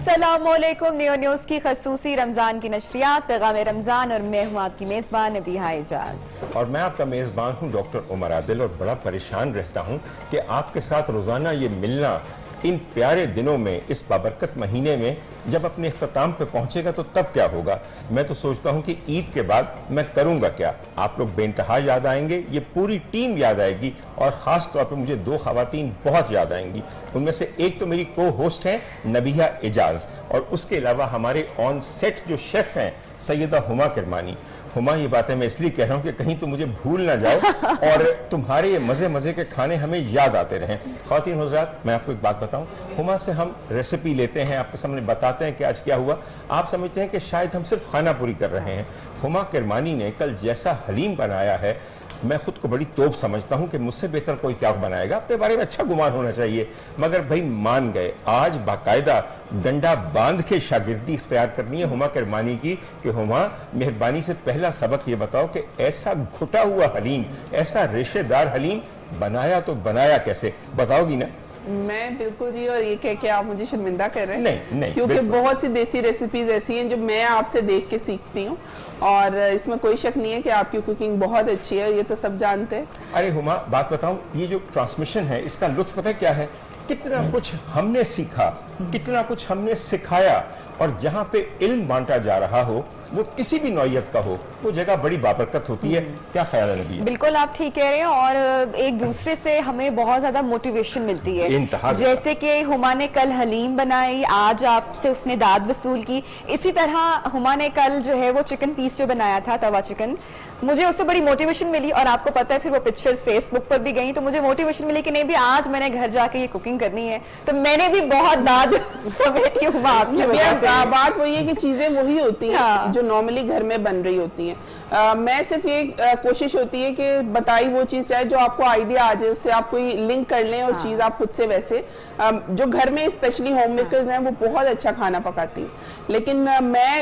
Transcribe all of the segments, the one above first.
अस्सलाम वालेकुम। Neo news की खसूसी रमज़ान की नशरियात पैगाम रमज़ान और मैं हूँ आपकी मेज़बान नबीहा एजाज और मैं आपका मेज़बान हूँ डॉक्टर उमर आदिल। और बड़ा परेशान रहता हूँ कि आपके साथ रोज़ाना ये मिलना इन प्यारे दिनों में, इस बाबरकत महीने में जब अपने इख्तिताम पे पहुंचेगा तो तब क्या होगा। मैं तो सोचता हूं कि ईद के बाद मैं करूंगा क्या। आप लोग बेइंतहा याद आएंगे, ये पूरी टीम याद आएगी और ख़ास तौर पे मुझे दो ख़वातीन बहुत याद आएंगी। उनमें से एक तो मेरी को होस्ट हैं नबीहा एजाज, और उसके अलावा हमारे ऑन सेट जो शेफ़ हैं सैयदा हुमा किरमानी। हुमा, ये बातें मैं इसलिए कह रहा हूँ कि कहीं तो मुझे भूल ना जाओ और तुम्हारे ये मज़े मज़े के खाने हमें याद आते रहें। ख़वातीन हज़रात, मैं आपको एक बात बताऊँ, हुमा से हम रेसिपी लेते हैं, आपके सामने बताते हैं कि आज क्या हुआ। आप समझते हैं कि शायद हम सिर्फ खाना पूरी कर रहे हैं। हुमा किरमानी ने कल जैसा हलीम बनाया है, मैं खुद को बड़ी तोप समझता हूं कि मुझसे बेहतर कोई क्या बनाएगा। अपने बारे में अच्छा गुमान होना चाहिए, मगर भाई मान गए। आज बाकायदा डंडा बांध के शागिर्दी इख्तियार करनी है हुमा किरमानी की कि हुमा, मेहरबानी से पहला सबक ये बताओ कि ऐसा घुटा हुआ हलीम, ऐसा रेशेदार हलीम बनाया तो बनाया कैसे, बताओगी ना? मैं बिल्कुल जी, और ये कह के आप मुझे शर्मिंदा कर रहे हैं। नहीं, क्योंकि बहुत सी देसी रेसिपीज ऐसी हैं जो मैं आपसे देख के सीखती हूँ, और इसमें कोई शक नहीं है कि आपकी कुकिंग बहुत अच्छी है, ये तो सब जानते हैं। अरे हुमा, बात बताऊं, ये जो ट्रांसमिशन है इसका लुत्फ पता है क्या है? कितना कुछ हमने सीखा, कितना कुछ हमने सिखाया, और जहाँ पे इल्म बांटा जा रहा हो वो किसी भी नौइयत का हो, वो जगह बड़ी बाबरकत होती है। क्या ख्याल है नबी? बिल्कुल आप ठीक कह रहे हैं, और एक दूसरे से हमें बहुत ज्यादा मोटिवेशन मिलती है। जैसे कि हुमा ने कल हलीम बनाई, आज आपसे उसने दाद वसूल की। इसी तरह हुमा ने कल जो है वो चिकन पीस जो बनाया था, तवा चिकन, मुझे उससे बड़ी मोटिवेशन मिली। और आपको पता है फिर वो पिक्चर्स फेसबुक पर भी गई, तो मुझे मोटिवेशन मिली कि नहीं भी आज मैंने घर जाके ये कुकिंग करनी है। तो मैंने भी बहुत दाद समेटी हुमा आपकी वजह से। बात वही है कि चीजें वही होती हैं जो नॉर्मली घर में बन रही होती हैं। मैं सिर्फ ये कोशिश होती है कि बताई वो चीज़ चाहे जो आपको आइडिया आ जाए, उससे आप कोई लिंक कर लें और चीज़ आप खुद से वैसे जो घर में स्पेशली होम मेकर्स हैं वो बहुत अच्छा खाना पकाती हैं। लेकिन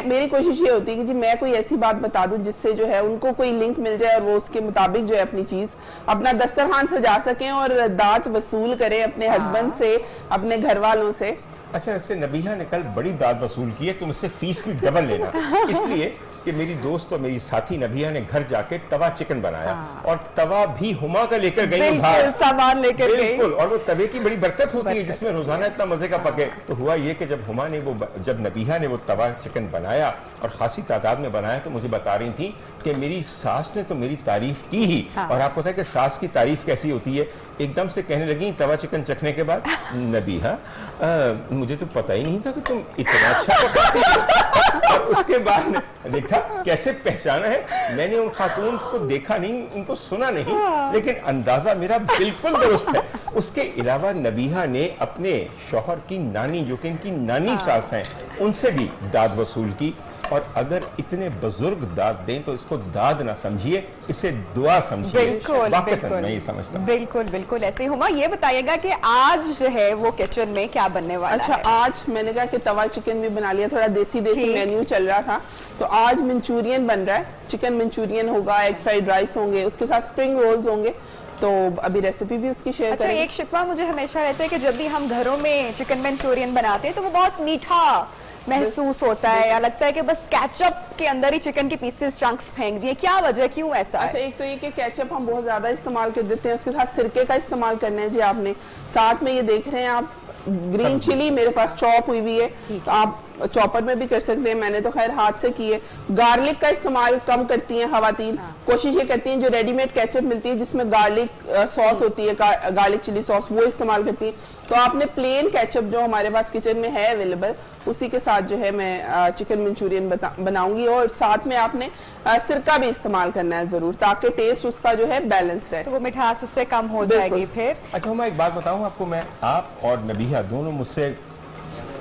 मेरी कोशिश ये होती है कि जी मैं कोई ऐसी बात बता दूं जिससे जो है उनको कोई लिंक मिल जाए और वो उसके मुताबिक जो है अपनी चीज़, अपना दस्तरखान सजा सकें और दात वसूल करें अपने हस्बैंड से, अपने घर वालों से। अच्छा, इससे नबीहा ने कल बड़ी दाद वसूल की है कि मुझसे फीस भी डबल लेना, इसलिए कि मेरी दोस्त और मेरी साथी नबीहा ने घर जाके तवा चिकन बनाया, और तवा भी हुमा का लेकर गई उधार, सामान लेकर गई। बिल्कुल, और वो तवे की बड़ी बरकत होती है जिसमें रोजाना इतना मजे का पके। तो हुआ ये कि जब नबीहा ने वो तवा चिकन बनाया और खासी तादाद में बनाया, तो मुझे बता रही थी कि मेरी सास ने तो मेरी तारीफ की ही। और आपको पता है कि सास की तारीफ कैसी होती है? एकदम से कहने लगी तवा चिकन चखने के बाद, नबीहा मुझे तो पता ही नहीं था कि तुम इतना अच्छा पकाती हो। और उसके बाद देखा कैसे पहचाना है। मैंने उन खातून को देखा नहीं, उनको सुना नहीं, लेकिन अंदाजा मेरा बिल्कुल दुरुस्त है। उसके अलावा नबीहा ने अपने शौहर की नानी, जो कि इनकी नानी सास हैं, उनसे भी दाद वसूल की। और अगर इतने बुजुर्ग दाद दें तो इसको दाद ना समझिए, इसे दुआ समझिए। बिल्कुल, मैं ये समझता हूं। बिल्कुल बिल्कुल ऐसे ही। हुमा, ये बताइएगा कि आज जो है वो किचन में क्या बनने वाला है? अच्छा, आज मैंने कहा कि तवा चिकन भी बना लिया, थोड़ा देसी मेन्यू चल रहा था, तो आज मंचूरियन बन रहा है। चिकन मंचूरियन होगा, एग फ्राइड राइस होंगे, उसके साथ स्प्रिंग रोल्स होंगे। तो अभी रेसिपी भी उसकी शेयर करेंगे। अच्छा, एक शिकवा मुझे हमेशा रहता है कि जब भी हम घरों में चिकन मंचूरियन बनाते हैं तो वो बहुत मीठा महसूस होता है, या लगता है कि बस केचप के अंदर ही चिकन के पीसेस, चंक्स फेंक दिए। क्या वजह, क्यों ऐसा है? अच्छा, एक तो ये कि केचप हम बहुत ज्यादा इस्तेमाल कर देते हैं, उसके साथ सिरके का इस्तेमाल करना है जी आपने। साथ में ये देख रहे हैं आप ग्रीन चिली मेरे पास चॉप हुई हुई है, तो आप चॉपर में भी कर सकते हैं, मैंने तो खैर हाथ से की है। गार्लिक का इस्तेमाल कम करती हैं खवातीन, कोशिश ये करती हैं जो रेडीमेड केचप मिलती है जिसमें गार्लिक सॉस होती है, गार्लिक चिली सॉस, वो इस्तेमाल करती हैं। तो आपने प्लेन केचप जो हमारे पास किचन में है अवेलेबल, उसी के साथ जो है मैं चिकन मंचूरियन बनाऊंगी, और साथ में आपने सिरका भी इस्तेमाल करना है जरूर, ताकि टेस्ट उसका जो है बैलेंस रहे, तो वो मिठास उससे कम हो जाएगी फिर। अच्छा, मैं एक बात बताऊं आपको, मैं, आप और नबीहा दोनों मुझसे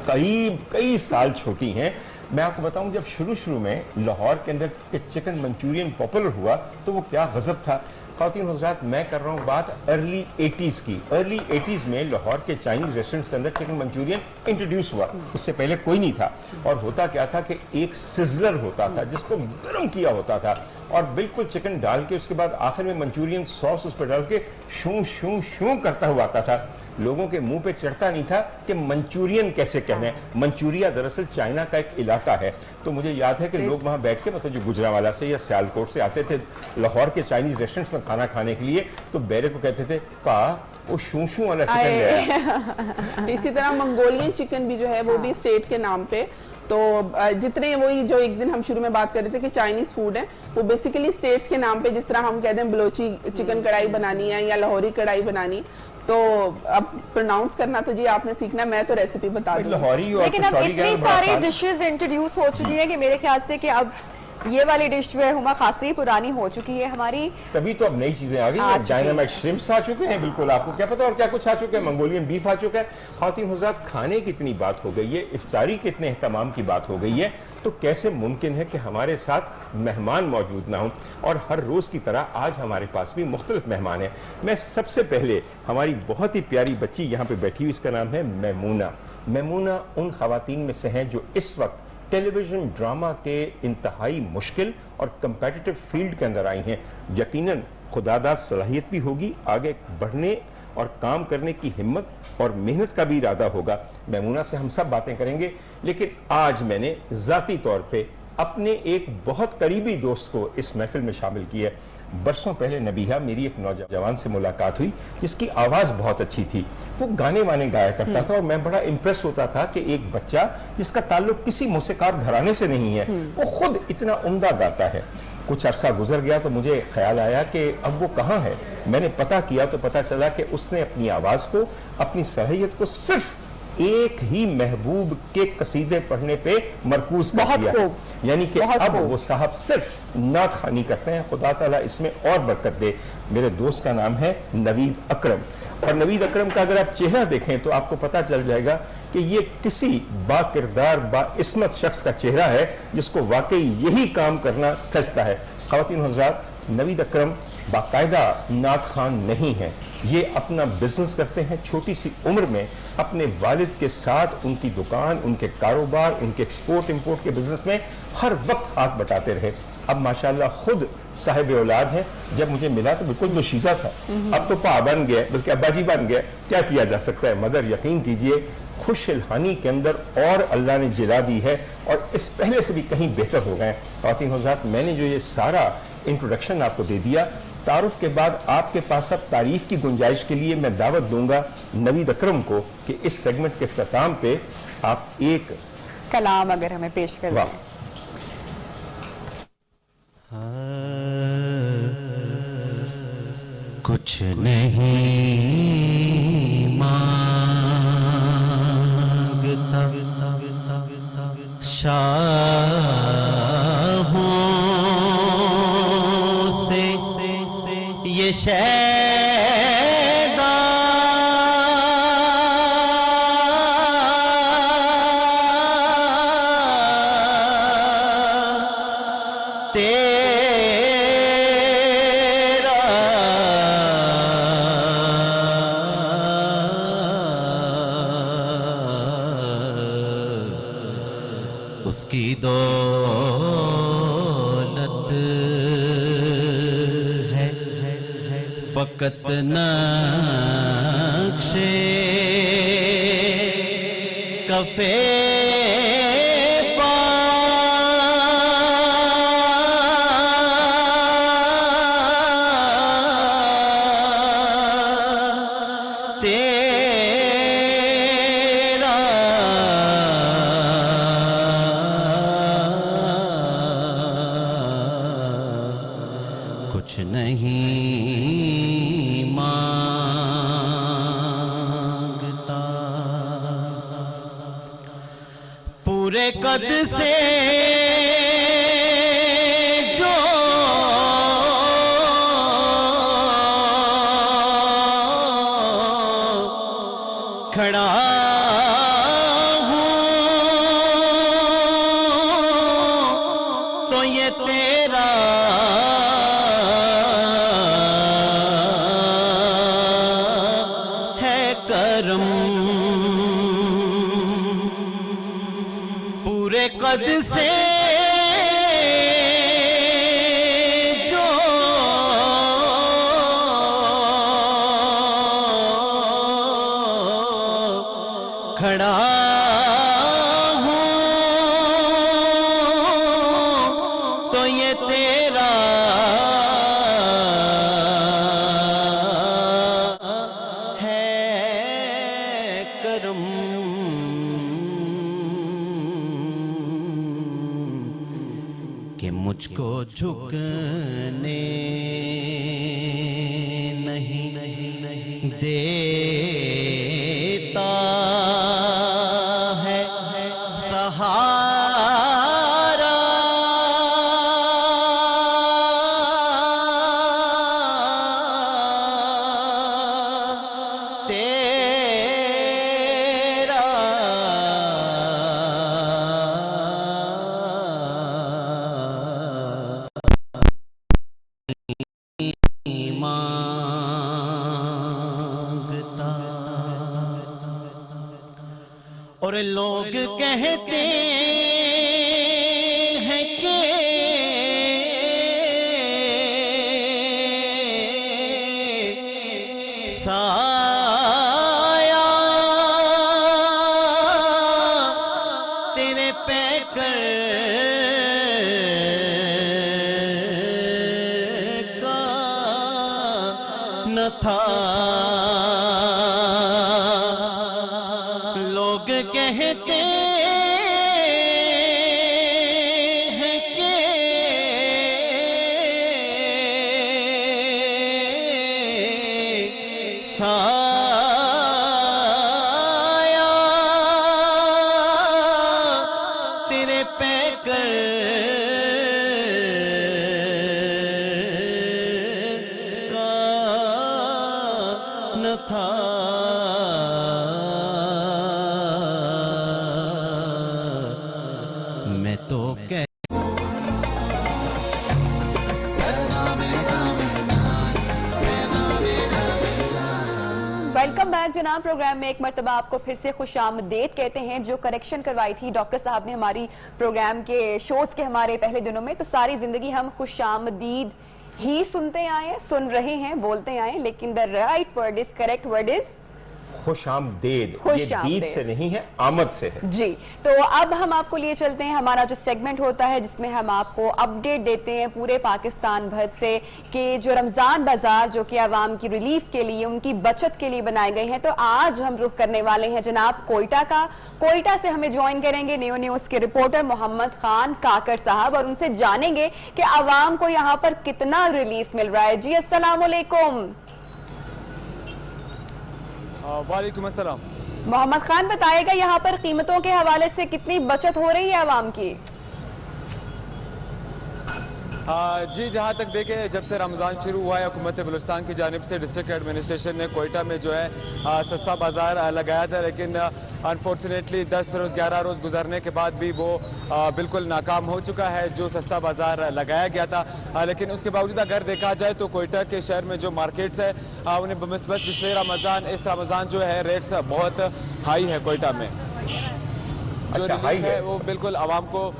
कई साल छोटी हैं। मैं आपको बताऊं, जब शुरू में लाहौर के अंदर चिकन मंचूरियन पॉपुलर हुआ तो वो क्या गजब था। ख़वातीन हज़रात, मैं कर रहा हूँ बात अर्ली 80s की। अर्ली 80s में लाहौर के चाइनीज़ रेस्टोरेंट्स के अंदर चिकन मंचूरियन इंट्रोड्यूस हुआ, उससे पहले कोई नहीं था। और होता क्या था कि एक सिजलर होता था जिसको गर्म किया होता था और बिल्कुल चिकन डाल के उसके बाद आखिर में मंचूरियन सॉस उस पर डाल के शू शू शू करता हुआ आता था। लोगों के मुंह पे चढ़ता नहीं था कि मंचूरियन कैसे कहना है। मंचूरिया दरअसल चाइना का एक इलाका है। तो मुझे याद है कि लोग वहाँ बैठ के, मतलब जो गुजरांवाला से या सियालकोट से आते थे लाहौर के चाइनीज रेस्टोरेंट्स में खाना खाने के लिए, तो बेरे को कहते थे पा वो शू शू वाला चिकन ले आया। इसी तरह मंगोलियन चिकन भी जो है वो भी स्टेट के नाम पे, तो जितने वही जो एक दिन हम शुरू में बात कर रहे थे कि चाइनीज फूड है, वो बेसिकली स्टेट्स के नाम पे, जिस तरह हम कहते हैं बलोची चिकन कढ़ाई बनानी है या लाहौरी कढ़ाई बनानी, तो अब प्रोनाउंस करना तो जी आपने सीखना, मैं तो रेसिपी बता दूं। लाहौरी और लेकिन अब इतनी सारी डिशेस इंट्रोड्यूस हो चुकी हैं कि मेरे ख्याल से कि अब ये वाली डिश जो है हुमा खासी पुरानी हो चुकी है हमारी। तभी तो अब नई चीजें आ गई हैं। डायनामाइट श्रिम्प्स आ चुके हैं, बिल्कुल आपको क्या पता और क्या कुछ आ चुका है। मंगोलियन बीफ आ चुका है। ख़वातीन हज़रात, खाने की इतनी बात हो गई है, इफ्तारी के इतने एहतमाम की बात हो गई है, तो कैसे मुमकिन है कि हमारे साथ मेहमान मौजूद ना हों। और हर रोज़ की तरह आज हमारे पास भी मुख्तलिफ मेहमान हैं। मैं सबसे पहले हमारी बहुत ही प्यारी बच्ची यहाँ पे बैठी हुई, इसका नाम है मैमूना। मैमूना उन ख़वातीन में से हैं जो इस वक्त टेलीविज़न ड्रामा के इंतहाई मुश्किल और कंपेटिटिव फील्ड के अंदर आई हैं। यकीनन खुदादाद सलाहियत भी होगी, आगे बढ़ने और काम करने की हिम्मत और मेहनत का भी इरादा होगा। मैमूना से हम सब बातें करेंगे, लेकिन आज मैंने ज़ाती तौर पे अपने एक बहुत करीबी दोस्त को इस महफिल में शामिल किया है। बरसों पहले नबीहा, मेरी एक नौजवान से मुलाकात हुई जिसकी आवाज़ बहुत अच्छी थी। वो गाने वाने गाया करता था और मैं बड़ा इम्प्रेस होता था कि एक बच्चा जिसका ताल्लुक किसी मौसीकार घराने से नहीं है, वो खुद इतना उम्दा गाता है। कुछ अरसा गुजर गया तो मुझे ख्याल आया कि अब वो कहाँ है। मैंने पता किया तो पता चला कि उसने अपनी आवाज़ को, अपनी सलाहियत को सिर्फ एक ही महबूब के कसीदे पढ़ने पे मरकूज कर दिया, यानी कि अब वो साहब सिर्फ नात खानी करते हैं। खुदा ताला इसमें और बरकत दे। मेरे दोस्त का नाम है नवीद अकरम, और नवीद अकरम का अगर आप चेहरा देखें तो आपको पता चल जाएगा कि ये किसी बाकिरदार बाइस्मत शख्स का चेहरा है जिसको वाकई यही काम करना सजता है। ख़वातीन हज़रात, नवीद अकरम बाकायदा नात खान नहीं है, ये अपना बिजनेस करते हैं। छोटी सी उम्र में अपने वालिद के साथ उनकी दुकान, उनके कारोबार, उनके एक्सपोर्ट इंपोर्ट के बिजनेस में हर वक्त हाथ बटाते रहे। अब माशाल्लाह खुद साहिब औलाद है। जब मुझे मिला तो बिल्कुल दोशीज़ा था, अब तो पा बन गया, बल्कि अब्बा जी बन गया। क्या किया जा सकता है, मगर यकीन कीजिए खुश इल्हानी के अंदर और अल्लाह ने जिला दी है और इस पहले से भी कहीं बेहतर हो गए। ख़वातीन हज़रात, मैंने जो ये सारा इंट्रोडक्शन आपको दे दिया, तारुफ के बाद आपके पास अब तारीफ की गुंजाइश के लिए मैं दावत दूंगा नवीद अकरम को कि इस सेगमेंट के इख्तिताम पे आप एक कलाम अगर हमें पेश कर दें। कुछ नहीं मांगता शाहों से ये शैदा, तेरा उसकी दौलत है फकत नक्शे कफे कुछ नहीं मांगता, पूरे कद से जो खड़ा हूँ तो ये तेरा کہ مجھ کو جھکنے نہیں دیتا ہے سہارا تیرا مانگتا اور لوگ کہتے ہیں کہ سایہ تیرے پیکر کا نہ تھا لوگ کہتے ہیں کہ سایہ تیرے پیکر کا نہ تھا میں تو کہہ ویلکم بیک جناب. پروگرام میں ایک مرتبہ آپ کو پھر سے خوش آمدید کہتے ہیں. جو کریکشن کروائی تھی ڈاکٹر صاحب نے ہماری پروگرام کے شوز کے ہمارے پہلے دنوں میں, تو ساری زندگی ہم خوش آمدید ہی سنتے آئے ہیں, سن رہے ہیں, بولتے آئے, لیکن the right word is, correct word is خوش آمدید. خوش یہ دید آمدید سے نہیں ہے, آمد سے ہے. جی. تو اب ہم آپ کو لیے چلتے ہیں ہمارا جو سیگمنٹ ہوتا ہے جس میں ہم آپ کو اپڈیٹ دیتے ہیں پورے پاکستان بھر سے کہ جو رمضان بازار جو کہ عوام کی ریلیف کے لیے, ان کی بچت کے لیے بنائے گئے ہیں. تو آج ہم رخ کرنے والے ہیں جناب کوئٹہ کا. کوئٹہ سے ہمیں جوائن کریں گے نیو نیوز کے رپورٹر محمد خان کاکڑ صاحب, اور ان سے جانیں گے کہ عوام کو یہاں پر کتنا ریلیف مل رہا ہے. جی السلام علیکم. وعلیکم السلام. محمد خان بتائے گا یہاں پر قیمتوں کے حوالے سے کتنی بچت ہو رہی ہے عوام کی؟ جی جہاں تک دیکھیں جب سے رمضان شروع ہوا ہے حکومت بلوچستان کی جانب سے ڈسٹرکٹ ایڈمنسٹریشن نے کوئٹہ میں جو ہے سستا بازار لگایا تھا, لیکن انفارچونیٹلی 10 روز 11 روز گزرنے کے بعد بھی وہ بالکل ناکام ہو چکا ہے جو سستا بازار لگایا گیا تھا. لیکن اس کے باوجود اگر دیکھا جائے تو کوئٹہ کے شہر میں جو مارکیٹس ہے انہیں بنسبت پچھلے رمضان اس رمضان جو ہے ریٹس بہت ہائی ہے کوئٹہ میں. جو ریلیف ہے وہ بالکل عوام کو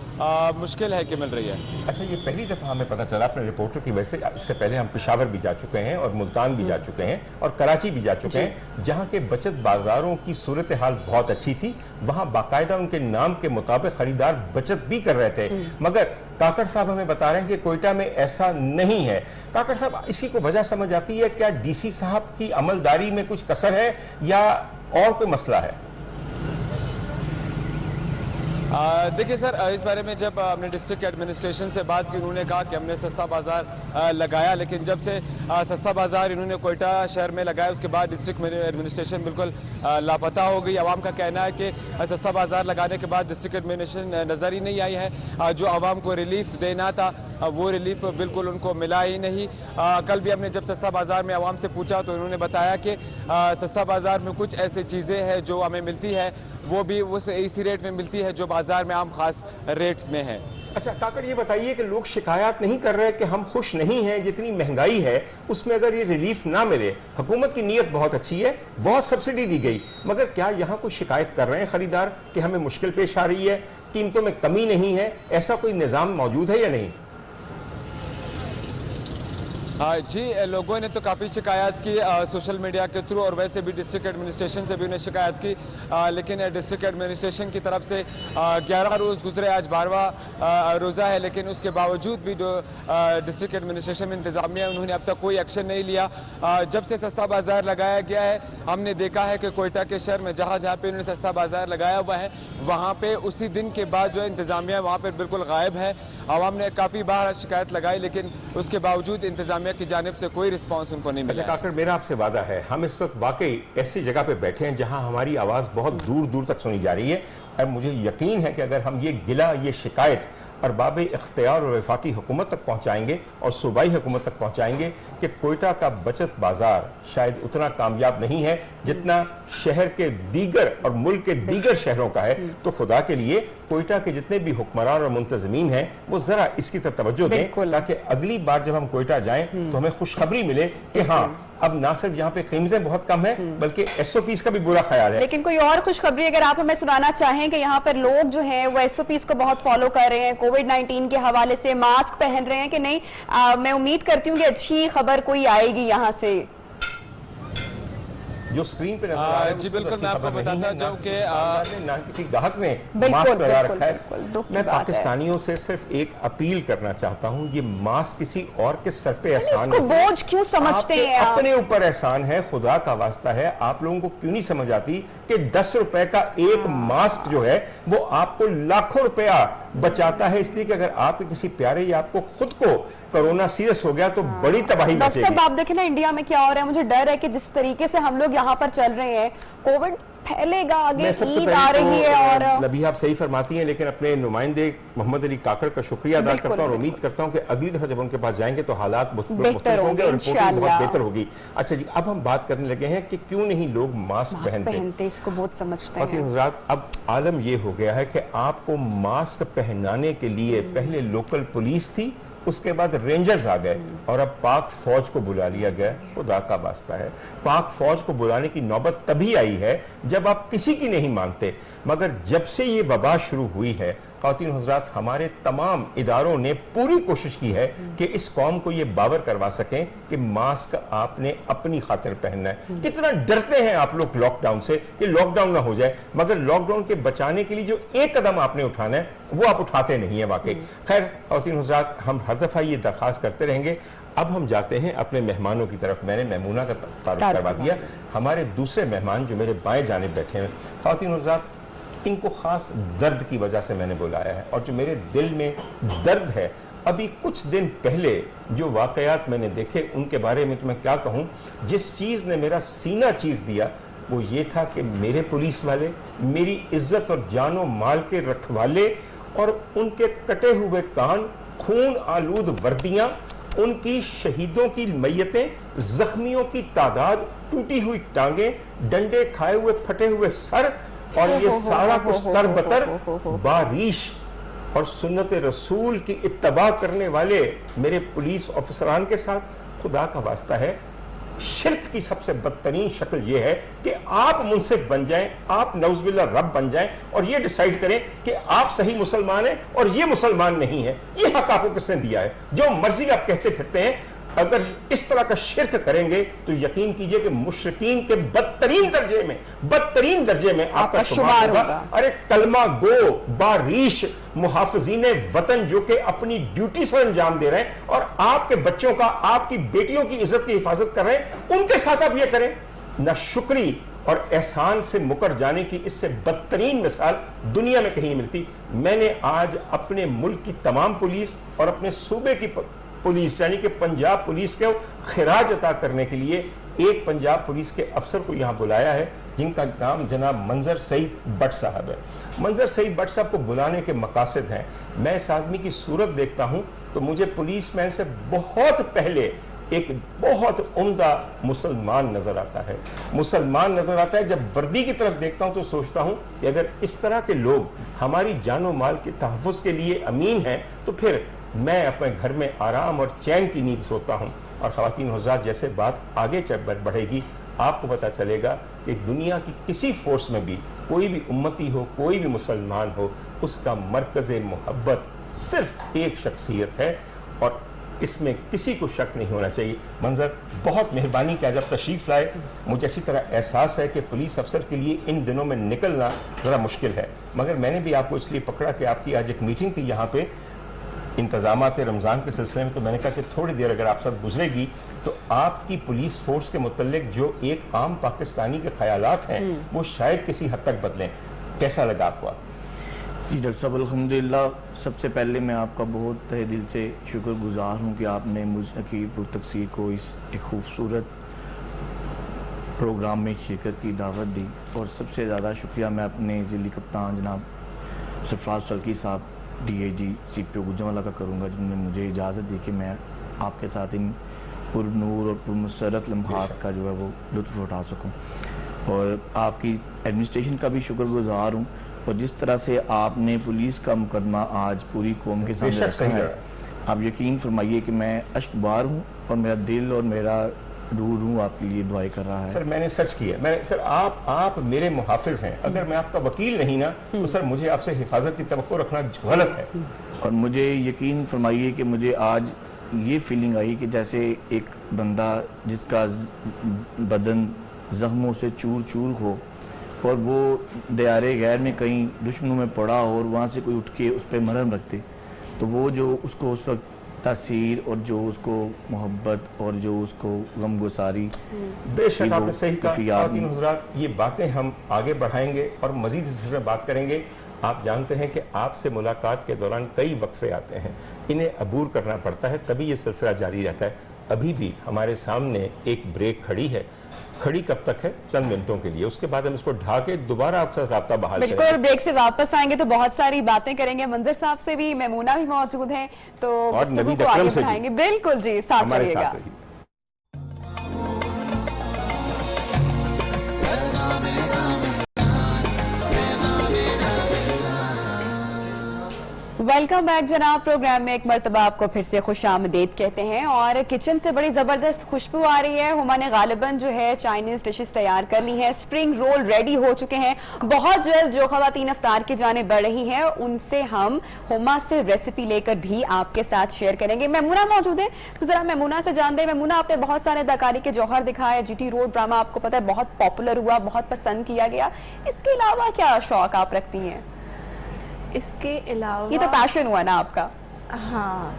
مشکل ہے کہ مل رہی ہے. اچھا, یہ پہلی دفعہ ہمیں پتہ چلا اپنے رپورٹر کی وجہ سے. اس سے پہلے ہم پشاور بھی جا چکے ہیں اور ملتان بھی جا چکے ہیں اور کراچی بھی جا چکے ہیں, جہاں کے بچت بازاروں کی صورتحال بہت اچھی تھی. وہاں باقاعدہ ان کے نام کے مطابق خریدار بچت بھی کر رہے تھے. مگر کاکڑ صاحب ہمیں بتا رہے ہیں کہ کوئٹہ میں ایسا نہیں ہے. کاکڑ صاحب, اسی کو وجہ سمجھ آتی ہے, کیا ڈی سی صاحب کی عملداری میں کچھ کسر ہے یا اور کوئی مسئلہ ہے؟ دیکھیں سر, اس بارے میں جب ہم نے ڈسٹرکٹ ایڈمنسٹریشن سے بات کی, انہوں نے کہا کہ ہم نے سستا بازار لگایا, لیکن جب سے سستا بازار انہوں نے کوئٹہ شہر میں لگایا اس کے بعد ڈسٹرکٹ ایڈمنسٹریشن بالکل لاپتہ ہو گئی. عوام کا کہنا ہے کہ سستا بازار لگانے کے بعد ڈسٹرکٹ ایڈمنسٹریشن نظر ہی نہیں آئی ہے. جو عوام کو ریلیف دینا تھا وہ ریلیف بالکل ان کو ملا ہی نہیں. کل بھی ہم نے جب سستا بازار میں عوام سے پوچھا تو انہوں نے بتایا کہ سستا بازار میں کچھ ایسی چیزیں ہیں جو ہمیں ملتی ہے وہ بھی اس اسی ریٹ میں ملتی ہے جو بازار میں عام خاص ریٹس میں ہے. اچھا کاکڑ, یہ بتائیے کہ لوگ شکایات نہیں کر رہے کہ ہم خوش نہیں ہیں, جتنی مہنگائی ہے اس میں اگر یہ ریلیف نہ ملے, حکومت کی نیت بہت اچھی ہے, بہت سبسڈی دی گئی, مگر کیا یہاں کوئی شکایت کر رہے ہیں خریدار کہ ہمیں مشکل پیش آ رہی ہے, قیمتوں میں کمی نہیں ہے, ایسا کوئی نظام موجود ہے یا نہیں؟ हाँ जी, लोगों ने तो काफ़ी शिकायत की सोशल मीडिया के थ्रू, और वैसे भी डिस्ट्रिक्ट एडमिनिस्ट्रेशन से भी उन्हें शिकायत की, लेकिन डिस्ट्रिक्ट एडमिनिस्ट्रेशन की तरफ से 11 रोज़ गुजरे, आज 12वां रोज़ा है, लेकिन उसके बावजूद भी जो डिस्ट्रिक्ट एडमिनिस्ट्रेशन में इंतज़ामिया उन्होंने अब तक कोई एक्शन नहीं लिया। जब से सस्ता बाज़ार लगाया गया है, हमने देखा है कि कोयटा के शहर में जहाँ जहाँ पे उन्होंने सस्ता बाज़ार लगाया हुआ है, वहाँ पे उसी दिन के बाद जो है इंतज़ामिया वहाँ पर बिल्कुल गायब है। आवाम ने काफ़ी बार शिकायत लगाई, लेकिन उसके बावजूद इंतज़ामिया की जानिब से कोई रिस्पांस उनको नहीं मिला। काकर, मेरा आपसे वादा है, हम इस वक्त वाकई ऐसी जगह पे बैठे हैं जहां हमारी आवाज़ बहुत दूर दूर तक सुनी जा रही है, और मुझे यकीन है कि अगर हम ये गिला, ये शिकायत अरबाब इख्तियार और वफाकी हुकूमत तक पहुँचाएंगे और सूबाई हुकूमत तक पहुँचाएंगे कि कोयटा का बचत बाज़ार शायद उतना कामयाब नहीं है जितना शहर के दीगर और मुल्क के दीगर शहरों का है, तो खुदा के लिए कोयटा के जितने भी हुक्मरान और मुंतज़मीन हैं वो ज़रा इसकी तरफ तवज्जो दें, ताकि अगली बार जब हम कोयटा जाएं तो हमें खुशखबरी मिले कि हाँ, अब ना सिर्फ यहाँ पे कीमतें बहुत कम है बल्कि SOPs का भी बुरा ख्याल है। लेकिन कोई और खुशखबरी अगर आप हमें सुनाना चाहें कि यहाँ पर लोग जो हैं वो SOPs को बहुत फॉलो कर रहे हैं, कोविड-19 के हवाले से मास्क पहन रहे हैं कि नहीं, मैं उम्मीद करती हूँ कि अच्छी खबर कोई आएगी यहाँ से। जो स्क्रीन पे नजर आ रहा है जी बिल्कुल, मैं आपको बताता जाऊं कि ना किसी ग्राहक ने मास्क लगा रखा है। मैं पाकिस्तानियों से सिर्फ एक अपील करना चाहता हूं, ये मास्क किसी और के सर पे एहसान इसको बोझ क्यों समझते हैं आप? अपने ऊपर एहसान है, खुदा का वास्ता है, आप लोगों को क्यों नहीं समझ आती कि 10 रुपए का एक मास्क जो है वो आपको लाखों रुपया बचाता है, इसलिए कि अगर आपके किसी प्यारे या आपको खुद को कोरोना सीरियस हो गया तो बड़ी तबाही मचेगी। डॉक्टर साहब, आप देखें ना इंडिया में क्या हो रहा है, मुझे डर है कि जिस तरीके से हम लोग यहाँ पर चल रहे हैं, कोविड फैलेगा, आगे ईद आ रही है। और नबी आप सही फरमाती हैं, लेकिन अपने नुमाइंदे मोहम्मद अली काकड़ का शुक्रिया अदा करता हूं और उम्मीद करता हूं कि अगली दफा जब उनके पास जाएंगे तो हालात मुख्तलिफ होंगे और रिपोर्टिंग बहुत बेहतर होगी। अच्छा जी, अब हम बात करने लगे हैं कि क्यों नहीं लोग मास्क पहनते, इसको बहुत समझते हैं। हज़रात, अब आलम ये हो गया है कि आपको मास्क पहनाने के लिए पहले लोकल पुलिस थी, उसके बाद रेंजर्स आ गए और अब पाक फौज को बुला लिया गया। खुदा का वास्ता है, पाक फौज को बुलाने की नौबत तभी आई है जब आप किसी की नहीं मानते, मगर जब से ये वबा शुरू हुई है, ख़वातीन हज़रात, हमारे तमाम इदारों ने पूरी कोशिश की है कि इस कौम को ये बावर करवा सकें कि मास्क आपने अपनी खातिर पहनना है। कितना डरते हैं आप लोग लॉकडाउन से कि लॉकडाउन ना हो जाए, मगर लॉकडाउन के बचाने के लिए जो एक कदम आपने उठाना है वो आप उठाते नहीं है वाकई। खैर ख़वातीन हज़रात, हम हर दफ़ा ये दरख्वास्त करते रहेंगे। अब हम जाते हैं अपने मेहमानों की तरफ। मैंने मेमूना का तारुफ करवा दिया, हमारे दूसरे मेहमान जो मेरे बाएं जानिब बैठे हैं, ख़वातीन हज़रात, इनको खास दर्द की वजह से मैंने बुलाया है, और जो मेरे दिल में दर्द है, अभी कुछ दिन पहले जो वाकयात मैंने देखे उनके बारे में तो मैं क्या कहूँ। जिस चीज़ ने मेरा सीना चीर दिया वो ये था कि मेरे पुलिस वाले, मेरी इज्जत और जानो माल के रखवाले, और उनके कटे हुए कान, खून आलूद वर्दियाँ, उनकी शहीदों की मैयतें, जख्मियों की तादाद, टूटी हुई टांगें, डंडे खाए हुए फटे हुए सर, और ये सारा कुछ तरबतर बारिश और सुन्नत रसूल की इत्तबा करने वाले मेरे पुलिस ऑफिसरान के साथ। खुदा का वास्ता है, शिर्क की सबसे बदतरीन शक्ल ये है कि आप मुनसिफ बन जाएं, आप नौज़बिल्लाह रब बन जाएं और ये डिसाइड करें कि आप सही मुसलमान हैं और ये मुसलमान नहीं है। ये हक आपको किसने दिया है? जो मर्जी आप कहते फिरते हैं, अगर इस तरह का शिर्क करेंगे तो यकीन कीजिए कि मुशरिकीन के बदतरीन दर्जे में आपका शुमार होगा। अरे कलमा गो बारिश मुहाफिजीन वतन जो कि अपनी ड्यूटी से अंजाम दे रहे हैं और आपके बच्चों का, आपकी बेटियों की इज्जत की हिफाजत कर रहे हैं, उनके साथ आप ये करें। ना शुक्री और एहसान से मुकर जाने की इससे बदतरीन मिसाल दुनिया में कहीं नहीं मिलती। मैंने आज अपने मुल्क की तमाम पुलिस और अपने सूबे की पुलिस यानी कि पंजाब पुलिस को खिराज अता करने के लिए एक पंजाब पुलिस के अफसर को यहाँ बुलाया है, जिनका नाम जनाब मंजर सईद बट साहब है। मंजर सईद बट साहब को बुलाने के मकासद हैं, मैं इस आदमी की सूरत देखता हूँ तो मुझे पुलिस मैन से बहुत पहले एक बहुत उम्दा मुसलमान नजर आता है। मुसलमान नजर आता है। जब वर्दी की तरफ देखता हूँ तो सोचता हूँ कि अगर इस तरह के लोग हमारी जानो माल के तहफ़्फ़ुज़ के लिए अमीन हैं तो फिर मैं अपने घर में आराम और चैन की नींद सोता हूँ। और ख़वातीन हज़रात, जैसे बात आगे बढ़ेगी आपको पता चलेगा कि दुनिया की किसी फोर्स में भी कोई भी उम्मती हो, कोई भी मुसलमान हो, उसका मरकज़ मोहब्बत सिर्फ एक शख्सियत है, और اس میں کسی کو شک نہیں ہونا چاہیے. منظر بہت مہربانی کہ آج آپ تشریف لائے. مجھے اچھی طرح احساس ہے کہ پولیس افسر کے لیے ان دنوں میں نکلنا ذرا مشکل ہے, مگر میں نے بھی آپ کو اس لیے پکڑا کہ آپ کی آج ایک میٹنگ تھی یہاں پہ انتظامات رمضان کے سلسلے میں, تو میں نے کہا کہ تھوڑی دیر اگر آپ ساتھ گزرے گی تو آپ کی پولیس فورس کے متعلق جو ایک عام پاکستانی کے خیالات ہیں وہ شاید کسی حد تک بدلیں. کیسا لگا آپ کو؟ جی ڈاکٹر صاحب الحمدللہ, سب سے پہلے میں آپ کا بہت تہہ دل سے شکر گزار ہوں کہ آپ نے مجھ عقیب پور تقصیر کو اس ایک خوبصورت پروگرام میں شرکت کی دعوت دی. اور سب سے زیادہ شکریہ میں اپنے ضلعی کپتان جناب سرفراز فلکی صاحب ڈی اے جی سی پی او گوجرانوالہ کا کروں گا, جنہوں نے مجھے اجازت دی کہ میں آپ کے ساتھ ان پر نور اور پر مسرت لمحات کا جو ہے وہ لطف اٹھا سکوں. اور آپ کی ایڈمنسٹریشن کا بھی شکر گزار ہوں, اور جس طرح سے آپ نے پولیس کا مقدمہ آج پوری قوم کے سامنے رکھا ہے, آپ یقین فرمائیے کہ میں اشک بار ہوں اور میرا دل اور میرا روح آپ کے لیے دعائیں کر رہا ہے. سر میں نے سچ کیا, سر آپ میرے محافظ ہیں, اگر میں آپ کا وکیل نہیں نا تو سر مجھے آپ سے حفاظت کی توقع رکھنا غلط ہے. اور مجھے یقین فرمائیے کہ مجھے آج یہ فیلنگ آئی کہ جیسے ایک بندہ جس کا بدن زخموں سے چور چور ہو اور وہ دیار غیر میں کہیں دشمنوں میں پڑا ہو اور وہاں سے کوئی اٹھ کے اس پہ مرہم رکھتے, تو وہ جو اس کو اس وقت تاثیر اور جو اس کو محبت اور جو اس کو غم گساری. بے شک آپ نے صحیح کہا. خواتین حضرات, یہ باتیں ہم آگے بڑھائیں گے اور مزید اس میں بات کریں گے. آپ جانتے ہیں کہ آپ سے ملاقات کے دوران کئی وقفے آتے ہیں, انہیں عبور کرنا پڑتا ہے, تبھی یہ سلسلہ جاری رہتا ہے. ابھی بھی ہمارے سامنے ایک بریک کھڑی ہے. کھڑی کب تک ہے؟ چند منٹوں کے لیے, اس کے بعد ہم اس کو ڈھا کے دوبارہ آپ سے رابطہ بحال کریں گے. بالکل, بریک سے واپس آئیں گے تو بہت ساری باتیں کریں گے. منظر صاحب سے بھی, میمونہ بھی موجود ہیں, تو گفتگو کو آگے بڑھائیں گے. بالکل جی, ساتھ رہیے گا. ویلکم بیک جناب. پروگرام میں ایک مرتبہ آپ کو پھر سے خوش آمدید کہتے ہیں. اور کچن سے بڑی زبردست خوشبو آ رہی ہے. ہما نے غالباً جو ہے چائنیز ڈشز تیار کر لی ہیں. سپرنگ رول ریڈی ہو چکے ہیں. بہت جلد جو خواتین افطار کی جانب بڑھ رہی ہیں ان سے ہم ہما سے ریسیپی لے کر بھی آپ کے ساتھ شیئر کریں گے. میمونہ موجود ہے, تو ذرا میمونہ سے جان دیں. میمونہ, آپ نے بہت سارے اداکاری کے جوہر دکھائے. جی ٹی روڈ ڈرامہ آپ کو پتہ ہے بہت پاپولر ہوا, بہت پسند کیا گیا. اس کے علاوہ کیا شوق آپ رکھتی ہیں؟ اس کے علاوہ یہ تو پیشن ہوا نا آپ کا. ہاں,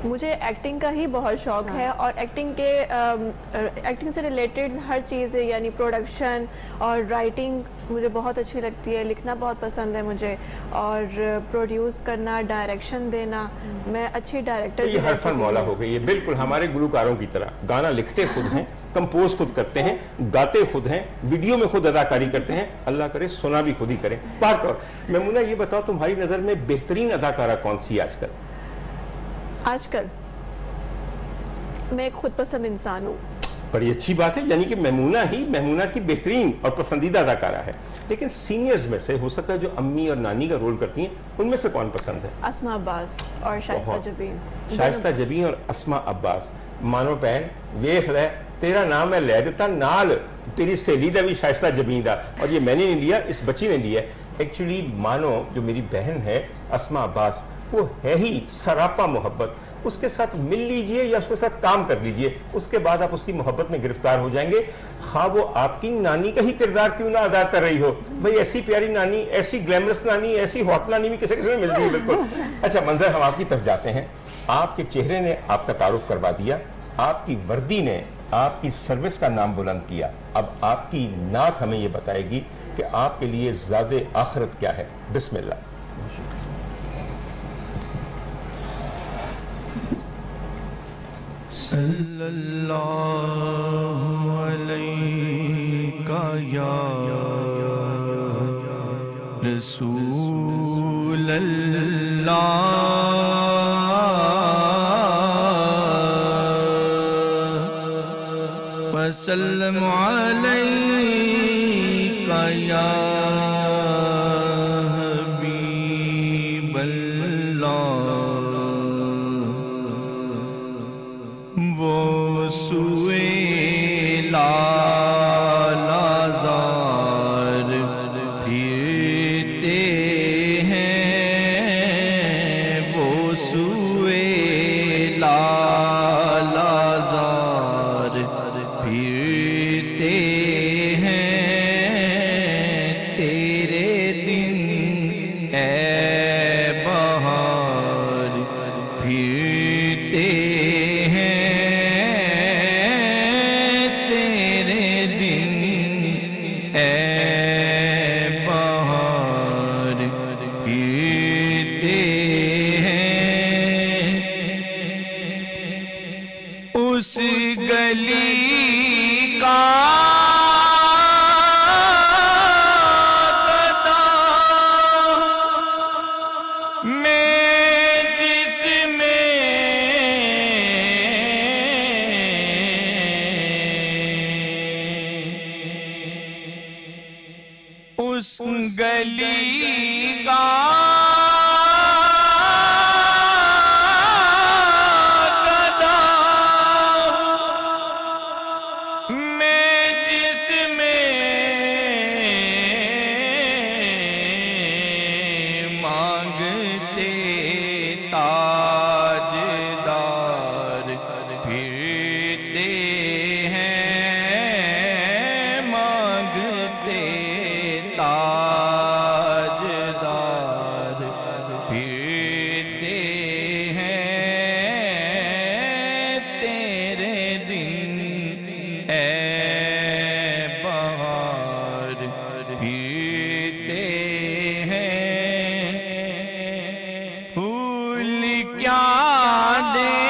مجھے ایکٹنگ کا ہی بہت شوق ہے, اور ایکٹنگ سے ریلیٹڈ ہر چیز, یعنی پروڈکشن اور رائٹنگ مجھے بہت اچھی لگتی ہے. لکھنا بہت پسند ہے مجھے, اور پروڈیوس کرنا, ڈائریکشن دینا. میں اچھی ڈائریکٹر. یہ ہر فن مولا ہو گئی, یہ بالکل ہمارے گلوکاروں کی طرح. گانا لکھتے خود ہیں, کمپوز خود کرتے ہیں, گاتے خود ہیں, ویڈیو میں خود اداکاری کرتے ہیں, اللہ کرے سنا بھی خود ہی کریں. بات اور میمونہ یہ بتاؤ, تمہاری نظر میں بہترین اداکارہ کون سی آج کل؟ آج کل میں ایک خود پسند انسان ہوں. بڑی اچھی بات ہے, یعنی کہ میمونہ کی بہترین اور پسندیدہ اداکارہ ہے. لیکن سینئرز میں سے ہو سکتا ہے جو امی اور نانی کا رول کرتی ہیں, ان میں سے کون پسند ہے؟ اسماء عباس اور شائستہ جبین. شائستہ جبین اور اسماء عباس. مانو بہن ویخ لے, تیرا نام ہے لے دیتا نال, تیری سہیلی دا بھی شائستہ جبین دا, اور یہ میں نے نہیں لیا, اس بچی نے لیا. ایکچولی مانو جو میری بہن ہے اسماء عباس, وہ ہے ہی سراپا محبت. اس کے ساتھ مل لیجئے یا اس کے ساتھ کام کر لیجئے, اس کے بعد آپ اس کی محبت میں گرفتار ہو جائیں گے. خواہ وہ آپ کی نانی کا ہی کردار کیوں نہ ادا کر رہی ہو. بھئی ایسی پیاری نانی, ایسی گلیمرس نانی, ایسی ہاٹ نانی بھی کسی کسی میں ملتی ہے. بالکل. اچھا منظر, ہم آپ کی طرف جاتے ہیں. آپ کے چہرے نے آپ کا تعارف کروا دیا, آپ کی وردی نے آپ کی سروس کا نام بلند کیا. اب آپ کی نعت ہمیں یہ بتائے گی کہ آپ کے لیے زاد آخرت کیا ہے. بسم اللہ. صلی اللہ علیہ یا رسول اللہ وسلم علیہ یا حبیب اللہ. وہ سوئے لالازار پھرتے ہیں, وہ سوئے میں جس میں اس گلی کا گدا، میں جس میں مانگتے تاجدار پھرتے ہیں، مانگتے تاجدار پھرتے ہیں، تیرے دن اے بہار پھرتے ہیں، پھول کیا دیکھوں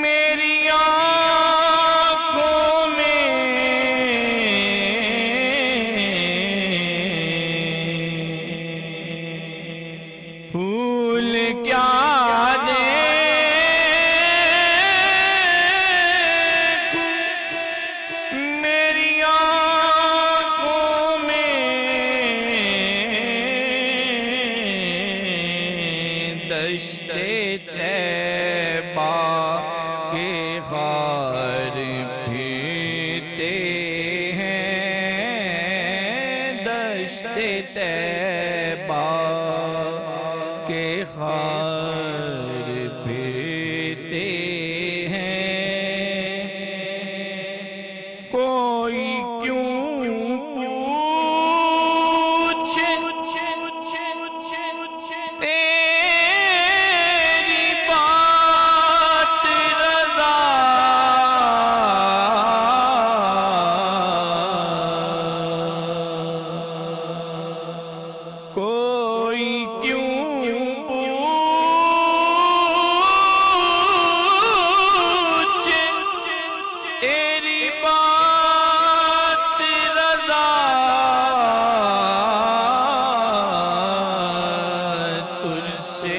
میری آنکھوں میں، پھول کیا دیکھوں میری آنکھوں میں، دشت طیبہ کے خار پھرتے ہیں، دشت طیبہ کے خار پھرتے ہیں، کوئی کیوں پوچھے تیری بات رضا، کوئی کیوں پوچھے تیری بات رضا، تجھ سے